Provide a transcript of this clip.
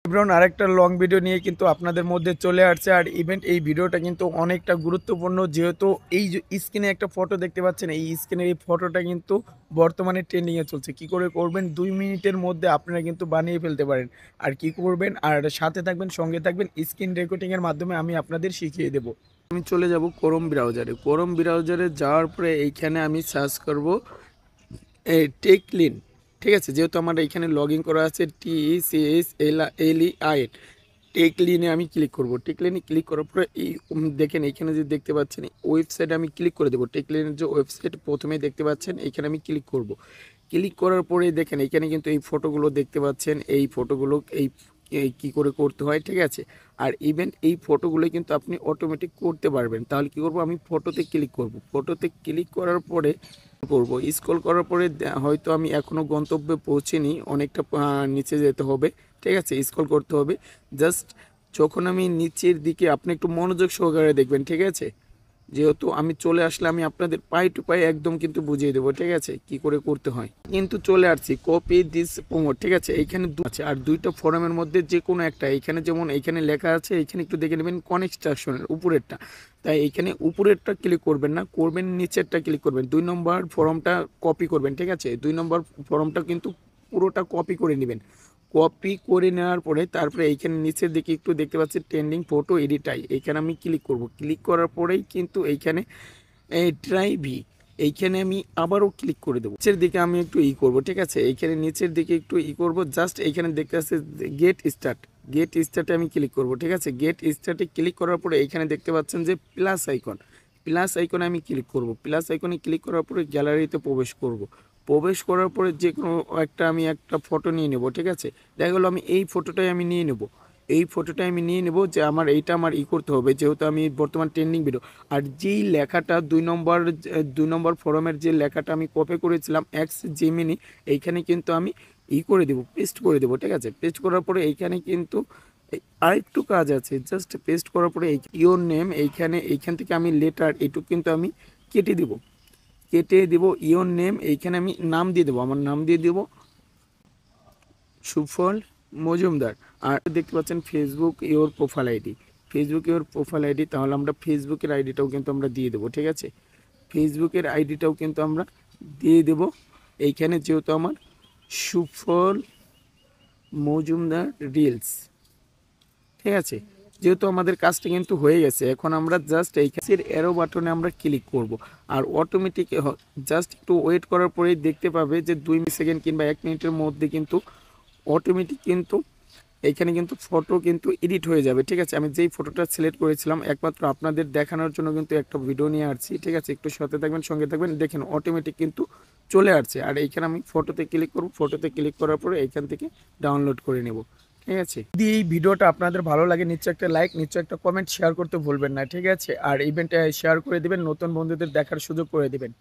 এবার আরেকটা long video নিয়ে কিন্তু আপনাদের মধ্যে চলে আসছে। আর ইভেন্ট এই ভিডিওটা কিন্তু অনেকটা গুরুত্বপূর্ণ, যেহেতু এই যে স্ক্রিনে একটা ফটো দেখতে পাচ্ছেন, এই স্ক্রিনের এই ফটোটা কিন্তু বর্তমানে ট্রেন্ডিংয়ে চলছে। কি করে করবেন? ২ মিনিটের মধ্যে আপনারা কিন্তু বানিয়ে ফেলতে পারেন। আর কি করবেন? আর সাথে থাকবেন, সঙ্গে থাকবেন। স্ক্রিন রেকর্ডিংয়ের মাধ্যমে আমি আপনাদের শিখিয়ে দেব। আমি চলে যাব ক্রোম ব্রাউজারে। ক্রোম ব্রাউজারে যাওয়ার পরে এইখানে আমি সার্চ করব টেকলিন। ঠিক আছে, যেহেতু আমার এখানে লগ ইন করা আছে TECHLEIN, টেকলিনে আমি ক্লিক করব। টেকলিনে ক্লিক করার পরে এই দেখেন এখানে যে দেখতে পাচ্ছেন ওয়েবসাইটে আমি ক্লিক করে দেবো। টেকলিনের যে ওয়েবসাইট প্রথমেই দেখতে পাচ্ছেন, এখানে আমি ক্লিক করব। ক্লিক করার পরে দেখেন এখানে কিন্তু এই ফটোগুলো দেখতে পাচ্ছেন। এই ফটোগুলো কি করে করতে হয়, ঠিক আছে। আর ইভেন এই ফটোগুলো কিন্তু আপনি অটোমেটিক করতে পারবেন। তাহলে কি করব, আমি ফটোতে ক্লিক করব। ফটোতে ক্লিক করার পরে স্ক্রল করার পরে হয়তো আমি এখনও গন্তব্যে পৌঁছিনি, অনেকটা নিচে যেতে হবে, ঠিক আছে, স্ক্রল করতে হবে। জাস্ট যখন আমি নিচের দিকে, আপনি একটু মনোযোগ সহকারে দেখবেন, ঠিক আছে। যেহেতু আমি চলে আসলে আমি আপনাদের পাই টু পাই একদম কিন্তু বুঝিয়ে দেবো, ঠিক আছে, কি করে করতে হয়। কিন্তু চলে আসছি কপি দিস প্রমোট, ঠিক আছে। এইখানে আছে আর দুইটা ফর্মের মধ্যে যে কোনো একটা, এখানে যেমন এখানে লেখা আছে, এখানে একটু দেখে নেবেন কনস্ট্রাকশনের উপরেরটা। তাই এখানে উপরেরটা ক্লিক করবেন না, করবেন নিচেরটা ক্লিক করবেন। 2 নম্বর ফর্মটা কপি করবেন, ঠিক আছে। 2 নম্বর ফর্মটা কিন্তু পুরোটা কপি করে নেবেন। কপি করে নেওয়ার পরে তারপরে এইখানে নিচের দিকে একটু দেখতে পাচ্ছি ট্রেন্ডিং ফটো এডিটাই, এইখানে আমি ক্লিক করব। ক্লিক করার পরেই কিন্তু এইখানে এই ড্রাইভি, এইখানে আমি আবারও ক্লিক করে দেবো। নিচের দিকে আমি একটু করব, ঠিক আছে। এইখানে নিচের দিকে একটু করব, জাস্ট এইখানে দেখতে পাচ্ছি গেট স্টার্ট। গেট স্টার্টে আমি ক্লিক করব, ঠিক আছে। গেট স্টার্টে ক্লিক করার পরে এইখানে দেখতে পাচ্ছেন যে প্লাস আইকন, প্লাস আইকনে আমি ক্লিক করব। প্লাস আইকনে ক্লিক করার পরে গ্যালারিতে প্রবেশ করব। প্রবেশ করার পরে যে কোনো আমি একটা ফটো নিয়ে নেব, ঠিক আছে। দেখা গেলো আমি এই ফটোটাই আমি নিয়ে নেব। এই ফটোটা আমি নিয়ে নেব, যে আমার এইটা আমার করতে হবে, যেহেতু আমি বর্তমান ট্রেন্ডিং ভিডিও। আর যেই লেখাটা 2 নম্বর ফরমের যে লেখাটা আমি কপি করেছিলাম এক্স জেমিনি, এইখানে কিন্তু আমি করে দেবো, পেস্ট করে দেবো, ঠিক আছে। পেস্ট করার পরে এইখানে কিন্তু আরেকটু কাজ আছে। জাস্ট পেস্ট করার পরে ইওর নেম, এইখান থেকে আমি লেটার এটুকু কিন্তু আমি কেটে দেবো। কেটে দেবো ইওর নেম, এইখানে আমি নাম দিয়ে দেবো, আমার নাম দিয়ে দেবো সুফল মজুমদার। আর দেখতে পাচ্ছেন Facebook your profile ID, Facebook your profile ID. তাহলে আমরা ফেসবুকের আইডিটাও কিন্তু আমরা দিয়ে দেবো, ঠিক আছে। ফেসবুকের আইডিটাও কিন্তু আমরা দিয়ে দেব। এইখানে যেহেতু আমার সুফল মজুমদার রিলস, ঠিক আছে। যেহেতু আমাদের কাজটা কিন্তু হয়ে গেছে, এখন আমরা জাস্ট এই কাছের অ্যারো বাটনে আমরা ক্লিক করব। আর অটোমেটিক জাস্ট একটু ওয়েট করার পরেই দেখতে পাবে যে 2 সেকেন্ড কিংবা 1 মিনিটের মধ্যে কিন্তু অটোমেটিক কিন্তু এইখানে কিন্তু ফটো কিন্তু এডিট হয়ে যাবে, ঠিক আছে। আমি যেই ফটোটা সিলেক্ট করেছিলাম একমাত্র আপনাদের দেখানোর জন্য কিন্তু একটা ভিডিও নিয়ে আসছি, ঠিক আছে। একটু সাথে থাকবেন, সঙ্গে থাকবেন, দেখেন অটোমেটিক কিন্তু চলে আসছে। আর এইখানে আমি ফটোতে ক্লিক করব। ফটোতে ক্লিক করার পরে এইখান থেকে ডাউনলোড করে নেব, ঠিক আছে। যদি এই ভিডিওটা আপনাদের ভালো লাগে, নিশ্চয় একটা লাইক, নিশ্চয় একটা কমেন্ট, শেয়ার করতে ভুলবেন না, ঠিক আছে। আর ইভেন্টে শেয়ার করে দিবেন, নতুন বন্ধুদের দেখার সুযোগ করে দিবেন।